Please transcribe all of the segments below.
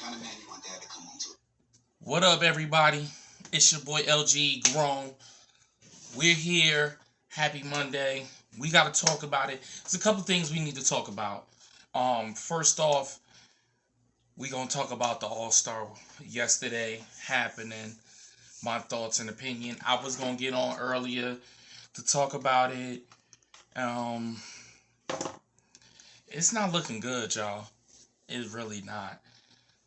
kind of man you want dad to come home to? What up, everybody? It's your boy LG Grown. We're here. Happy Monday. We got to talk about it. There's a couple things we need to talk about. First off, we gonna talk about the All-Star yesterday happening. My thoughts and opinion. I was gonna get on earlier to talk about it. Um, it's not looking good, y'all. It's really not.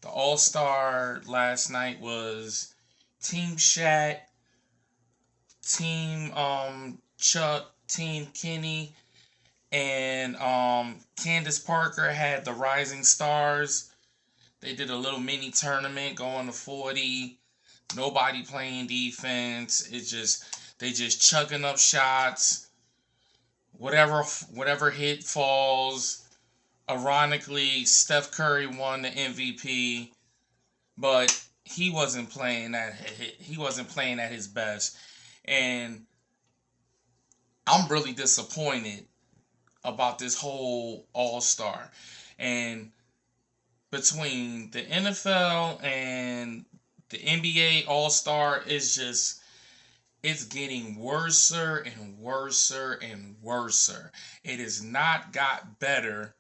The All-Star last night was Team Shaq, Team Chuck, Team Kenny, and Candace Parker had the Rising Stars. They did a little mini tournament going to 40. Nobody playing defense. They just chucking up shots. Whatever hit falls. Ironically, Steph Curry won the MVP, but he wasn't playing at his best, and I'm really disappointed about this whole All-Star. And between the NFL and the NBA All-Star, it's getting worser and worser and worser. It has not got better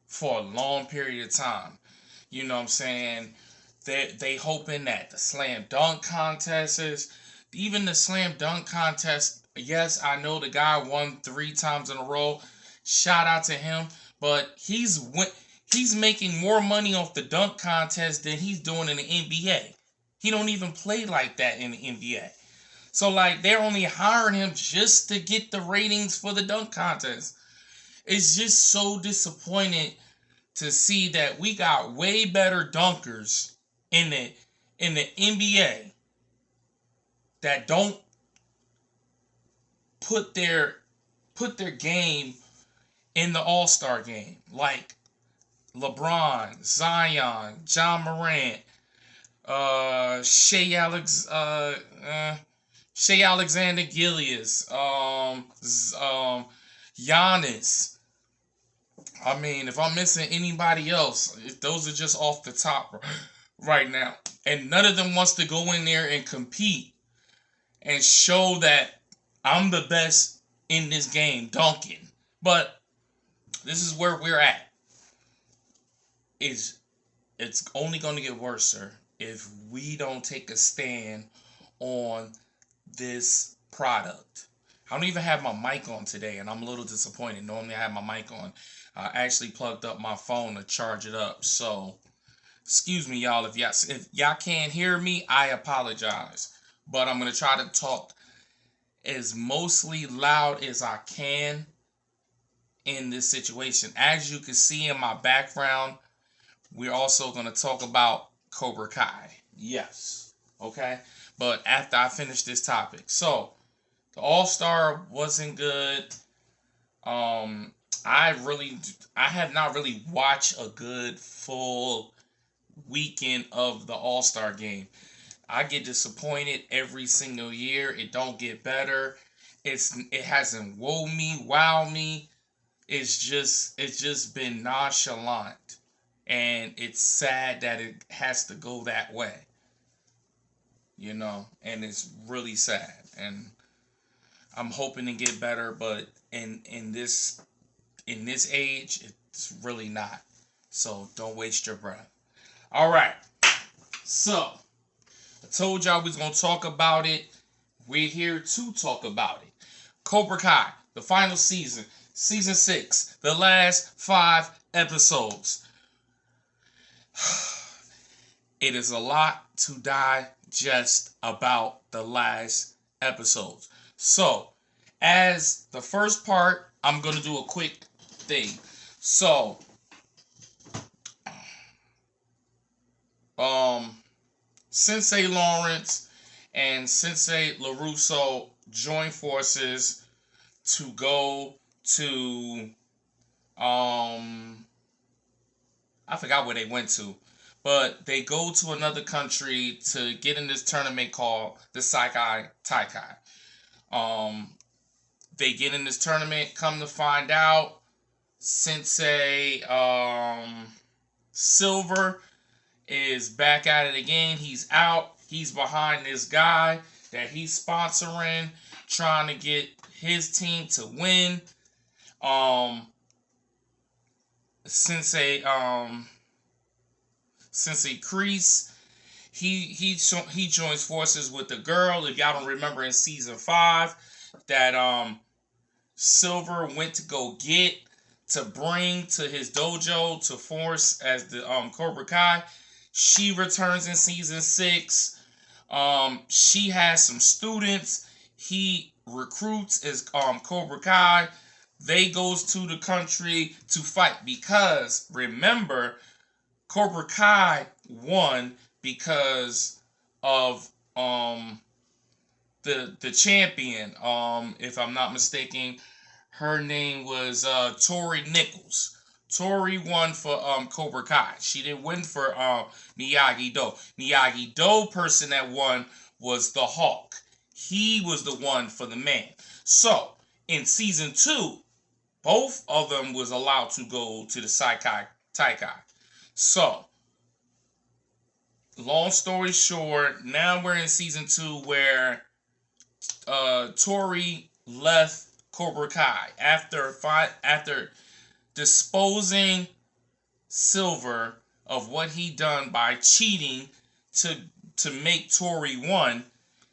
for a long period of time. You know what I'm saying? They hoping that the slam dunk contest is, even the slam dunk contest, yes, I know the guy won 3 times in a row. Shout out to him, but he's making more money off the dunk contest than he's doing in the NBA. He don't even play like that in the NBA. So like they're only hiring him just to get the ratings for the dunk contest. It's just so disappointing to see that we got way better dunkers in the NBA that don't put their game in the All-Star game, like LeBron, Zion, John Morant, Shea Alexander-Gilgeous, Giannis. I mean, if I'm missing anybody else, those are just off the top right now. And none of them wants to go in there and compete and show that I'm the best in this game, dunking. But this is where we're at. It's only going to get worse if we don't take a stand on this product. I don't even have my mic on today, and I'm a little disappointed. Normally I have my mic on. I actually plugged up my phone to charge it up. So, excuse me, y'all. If y'all can't hear me, I apologize. But I'm going to try to talk as mostly loud as I can in this situation. As you can see in my background, we're also going to talk about Cobra Kai. Yes. Okay? But after I finish this topic. So, the All-Star wasn't good. I have not really watched a good full weekend of the All-Star game. I get disappointed every single year. It don't get better. It hasn't wowed me. It's just been nonchalant. And it's sad that it has to go that way. You know, and it's really sad. And I'm hoping to get better, but in this age, it's really not. So don't waste your breath. All right. So I told y'all we was gonna talk about it. We're here to talk about it. Cobra Kai, the final season, season 6, the last 5 episodes. It is a lot to digest about the last episodes. So, as the first part, I'm going to do a quick thing. So, Sensei Lawrence and Sensei LaRusso join forces to go to, I forgot where they went to, but they go to another country to get in this tournament called the Saikai Taikai. They get in this tournament, come to find out, Sensei Silver is back at it again. He's out. He's behind this guy that he's sponsoring, trying to get his team to win. Sensei Sensei Kreese, he joins forces with the girl. If y'all don't remember in season 5, that Silver went to go get to bring to his dojo to force as the Cobra Kai. She returns in season 6. She has some students. He recruits as Cobra Kai. They goes to the country to fight because remember, Cobra Kai won because of the champion. If I'm not mistaken, her name was Tori Nichols. Tori won for Cobra Kai. She didn't win for Miyagi-Do. Miyagi-Do person that won was the Hawk. He was the one for the man. So in season 2, both of them was allowed to go to the Saikai Taikai. So long story short, now we're in season 2 where Tori left Cobra Kai after disposing Silver of what he done by cheating to make Tori won.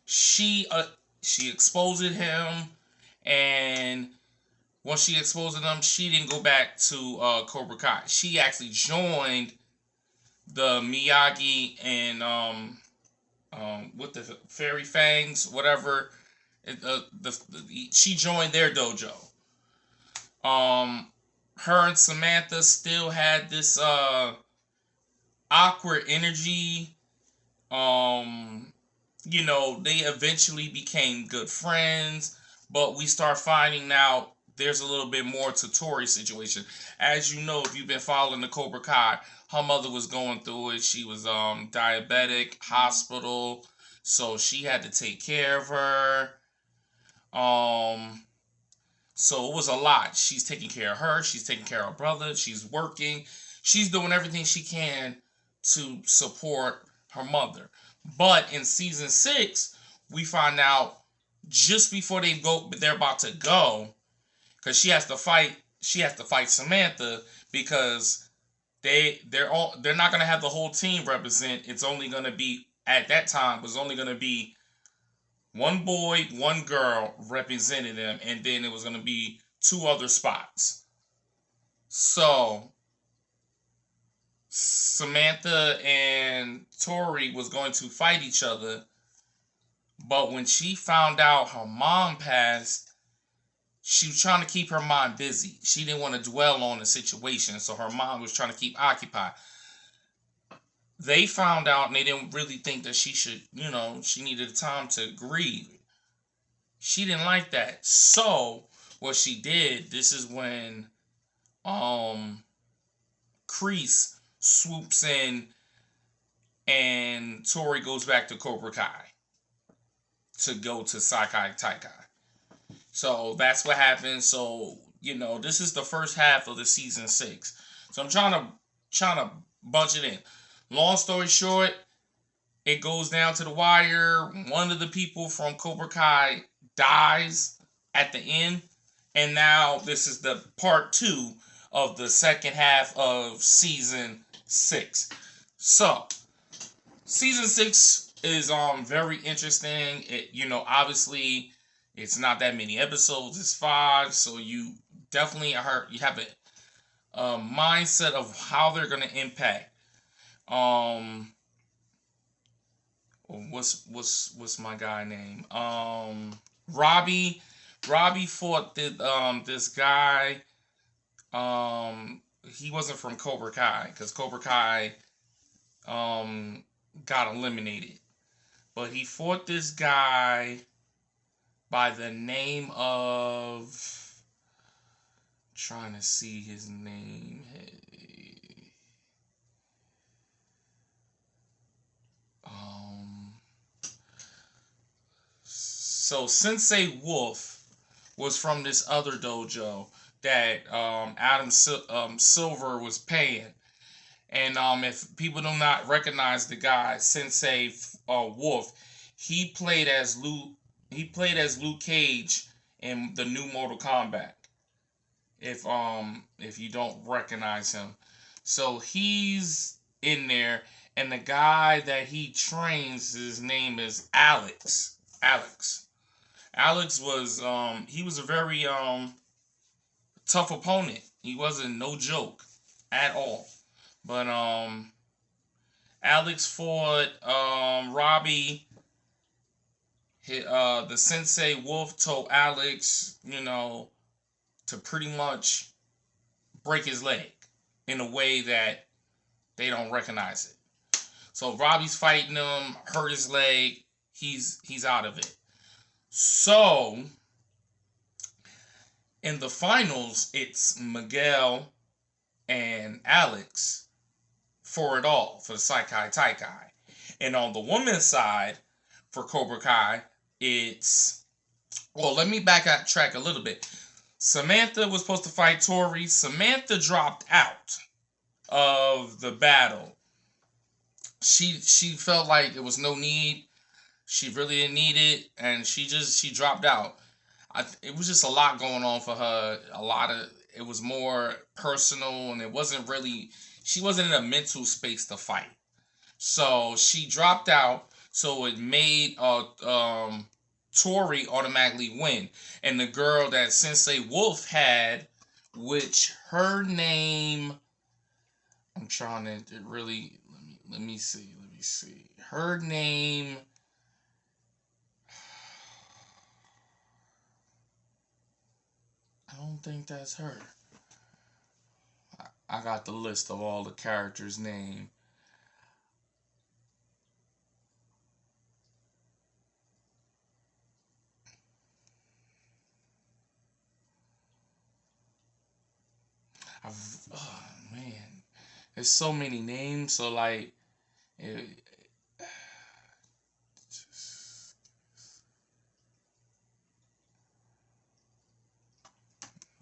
She exposed him, and once she exposed him, she didn't go back to Cobra Kai. She actually joined the Miyagi and with the Fairy Fangs, whatever. She joined their dojo. Her and Samantha still had this awkward energy. They eventually became good friends, but we start finding out there's a little bit more to Tori's situation. As you know, if you've been following the Cobra Kai, her mother was going through it. She was diabetic, hospital, so she had to take care of her. So it was a lot. She's taking care of her. She's taking care of her brother. She's working. She's doing everything she can to support her mother. But in season 6, we find out just before they're about to go, because she has to fight Samantha because they're not gonna have the whole team represent. It's only gonna be at that time was only gonna be one boy, one girl represented them, and then it was going to be 2 other spots. So Samantha and Tori was going to fight each other, but when she found out her mom passed, she was trying to keep her mind busy. She didn't want to dwell on the situation, so her mom was trying to keep occupied. They found out, and they didn't really think that she should, she needed time to grieve. She didn't like that. So, what she did, this is when Kreese swoops in and Tori goes back to Cobra Kai to go to Saikai Taikai. So, that's what happened. So, this is the first half of the season 6. So, I'm trying to bunch it in. Long story short, it goes down to the wire. One of the people from Cobra Kai dies at the end. And now this is the part 2 of the second half of season 6. So, season 6 is very interesting. Obviously, it's not that many episodes. It's 5. So, you definitely you have a mindset of how they're going to impact. What's my guy name? Robbie fought this guy. He wasn't from Cobra Kai because Cobra Kai got eliminated, but he fought this guy by the name of, trying to see his name. So Sensei Wolf was from this other dojo that Adam Silver was paying, And if people do not recognize the guy, Sensei Wolf, he played as Luke. He played as Luke Cage in the new Mortal Kombat. If you don't recognize him, so he's in there, and the guy that he trains, his name is Alex. Alex was he was a very tough opponent. He wasn't no joke at all. But Alex fought Robbie. The Sensei Wolf told Alex, to pretty much break his leg in a way that they don't recognize it. So Robbie's fighting him, hurt his leg. He's out of it. So in the finals, it's Miguel and Alex for it all for the Saikai Taikai. And on the women's side for Cobra Kai, let me backtrack a little bit. Samantha was supposed to fight Tori. Samantha dropped out of the battle. She felt like there was no need. She really didn't need it, and she dropped out. It was just a lot going on for her. It was more personal, and it wasn't really. She wasn't in a mental space to fight, so she dropped out. So it made Tori automatically win, and the girl that Sensei Wolf had, which her name, I'm trying to really let me see. Her name. I don't think that's her. I got the list of all the characters' name. Oh man, there's so many names. So like,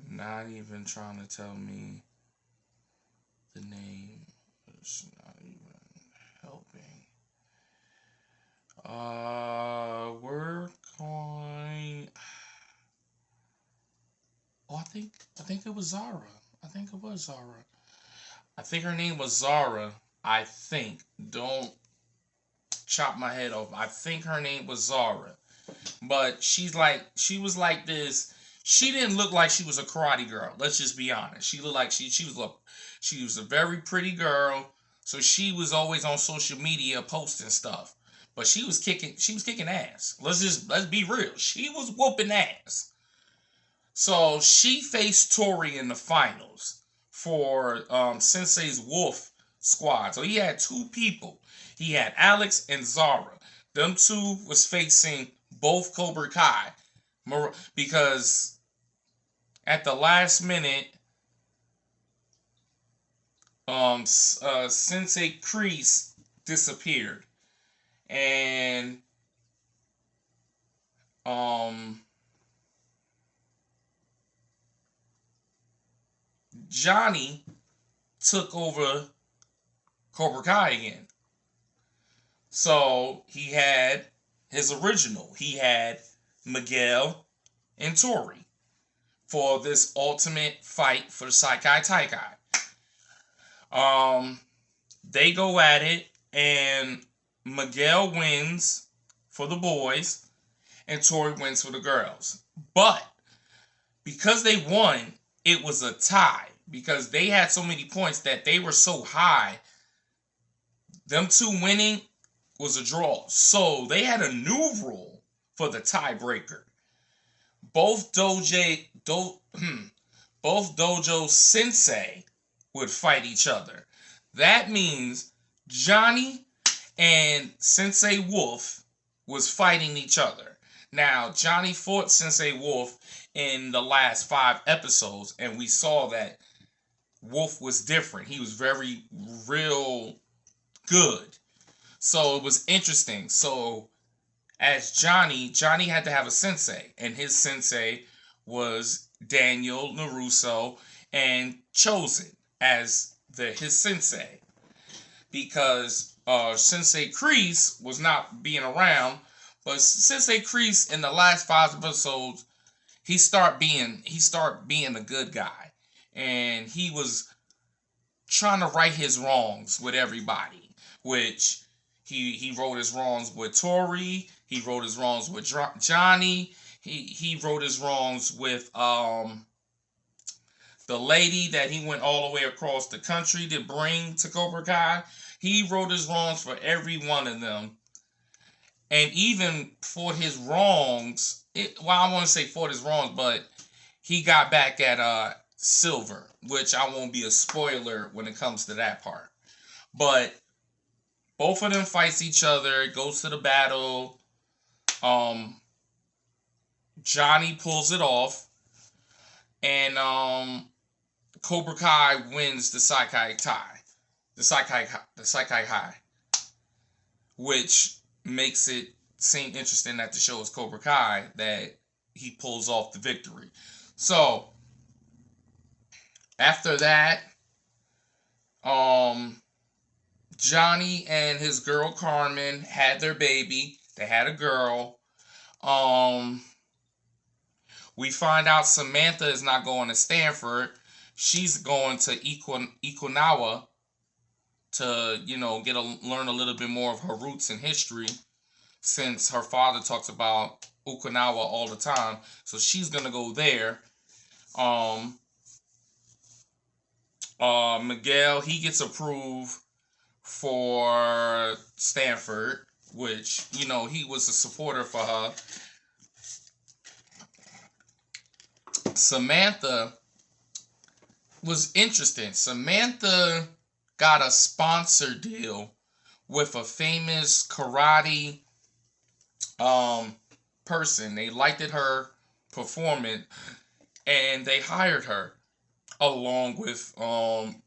not even trying to tell me the name. It's not even helping. We're going. Oh, I think it was Zara. I think her name was Zara. I think. Don't chop my head off. I think her name was Zara. But she was like this. She didn't look like she was a karate girl. Let's just be honest. She looked like she was a very pretty girl. So she was always on social media posting stuff. But she was kicking ass. Let's be real. She was whooping ass. So she faced Tori in the finals for Sensei's Wolf squad. So he had two people. He had Alex and Zara. Them two was facing both Cobra Kai. Because at the last minute, Sensei Kreese disappeared. And Johnny took over Cobra Kai again. So he had his original. He had Miguel and Tori for this ultimate fight for the Saikai Taikai. They go at it, and Miguel wins for the boys, and Tori wins for the girls. But because they won, it was a tie. Because they had so many points that they were so high, them two winning was a draw. So they had a new rule for the tiebreaker. Both dojo sensei would fight each other. That means Johnny and Sensei Wolf was fighting each other. Now, Johnny fought Sensei Wolf in the last 5 episodes, and we saw that Wolf was different. He was very real good. So it was interesting. So as Johnny had to have a sensei, and his sensei was Daniel LaRusso, and chosen as his sensei. because Sensei Kreese was not being around, but Sensei Kreese in the last 5 episodes, he start being a good guy, and he was trying to right his wrongs with everybody, which he wrote his wrongs with Tori, he wrote his wrongs with Johnny, he wrote his wrongs with the lady that he went all the way across the country to bring to Cobra Kai. He wrote his wrongs for every one of them. And even for his wrongs, I want to say for his wrongs, but he got back at Silver, which I won't be a spoiler when it comes to that part. But both of them fights each other, goes to the battle. Johnny pulls it off, and Cobra Kai wins the Saikai tie, the Saikai High, which makes it seem interesting that the show is Cobra Kai that he pulls off the victory. So after that, Johnny and his girl Carmen had their baby. They had a girl. We find out Samantha is not going to Stanford. She's going to Okinawa to, learn a little bit more of her roots and history, since her father talks about Okinawa all the time. So she's going to go there. Miguel, he gets approved for Stanford, which, he was a supporter for her. Samantha was interesting. Samantha got a sponsor deal with a famous karate person. They liked her performance, and they hired her along with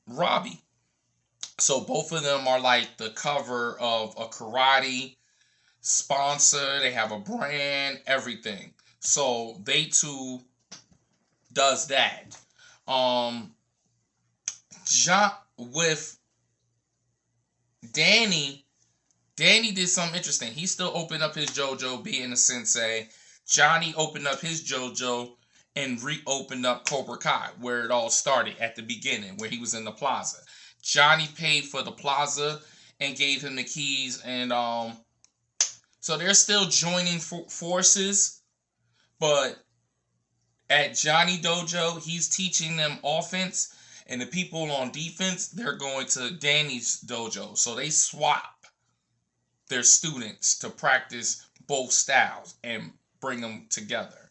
Robbie. So both of them are like the cover of a karate sponsor. They have a brand, everything. So they too does that. With Danny did something interesting. He still opened up his JoJo being a sensei. Johnny opened up his JoJo and reopened up Cobra Kai, where it all started at the beginning, where he was in the plaza. Johnny paid for the plaza and gave him the keys, and so they're still joining forces, but at Johnny Dojo, he's teaching them offense, and the people on defense, they're going to Danny's dojo. So they swap their students to practice both styles and bring them together.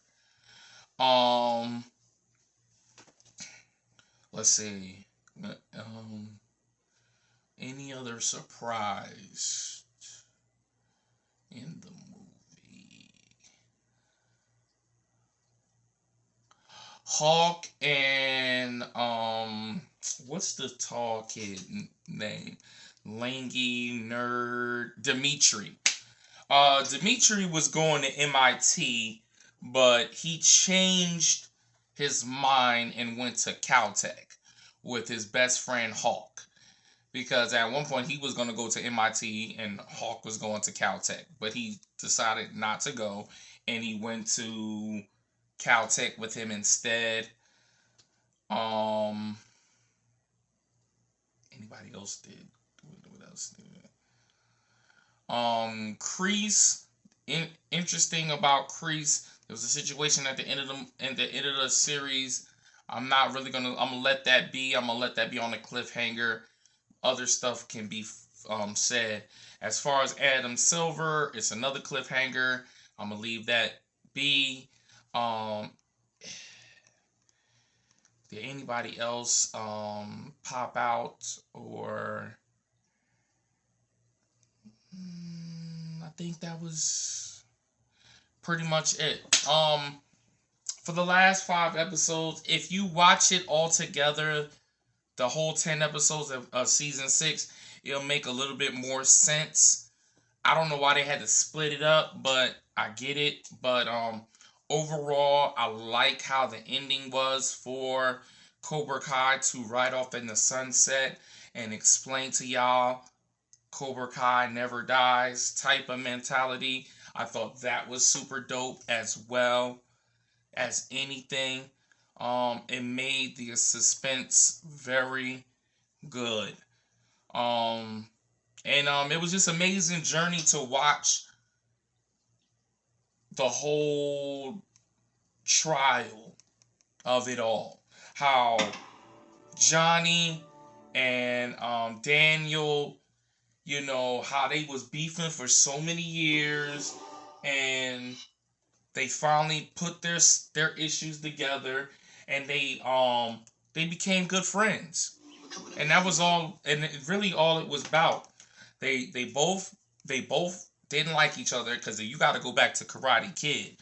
Let's see. Any other surprise in the movie? Hawk and what's the tall kid name? Langy nerd Dimitri. Dimitri was going to MIT, but he changed his mind and went to Caltech with his best friend Hawk. Because at one point he was going to go to MIT and Hawk was going to Caltech, but he decided not to go, and he went to Caltech with him instead. Anybody else did? What else did? Kreese. Interesting about Kreese. There was a situation at the end of the series. I'm gonna let that be. I'm gonna let that be on a cliffhanger. Other stuff can be said. As far as Adam Silver, it's another cliffhanger. I'm gonna leave that be. Did anybody else pop out, or I think that was pretty much it. For the last 5 episodes, if you watch it all together, the whole 10 episodes of season 6, it'll make a little bit more sense. I don't know why they had to split it up, but I get it. But overall, I like how the ending was for Cobra Kai to ride off in the sunset and explain to y'all Cobra Kai never dies type of mentality. I thought that was super dope as well as anything. It made the suspense very good. And it was just amazing journey to watch the whole trial of it all. How Johnny and Daniel, how they was beefing for so many years, and they finally put their issues together, and they became good friends. And that was all, and really all it was about. They both didn't like each other, because you got to go back to Karate Kid.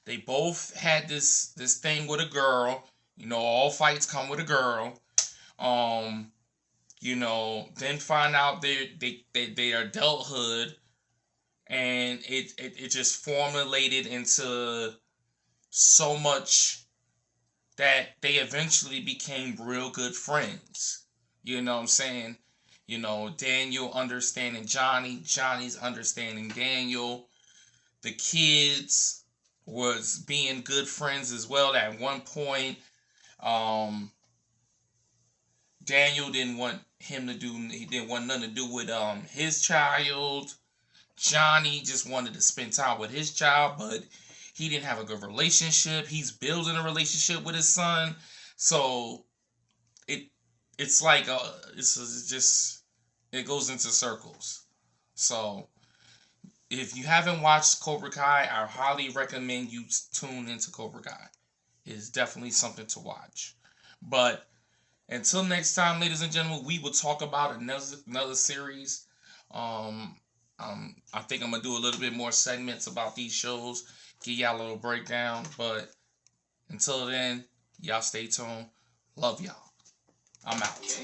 They both had this thing with a girl. All fights come with a girl. Um, then find out their adulthood, and it just formulated into so much that they eventually became real good friends. You know what I'm saying? Daniel understanding Johnny, Johnny's understanding Daniel. The kids was being good friends as well. At one point, Daniel didn't want he didn't want nothing to do with his child. Johnny just wanted to spend time with his child, but he didn't have a good relationship. He's building a relationship with his son. So it's like it's just, it goes into circles. So if you haven't watched Cobra Kai, I highly recommend you tune into Cobra Kai. It's definitely something to watch. But until next time, ladies and gentlemen, we will talk about another series. I think I'm gonna do a little bit more segments about these shows, give y'all a little breakdown. But until then, y'all stay tuned. Love y'all. I'm out.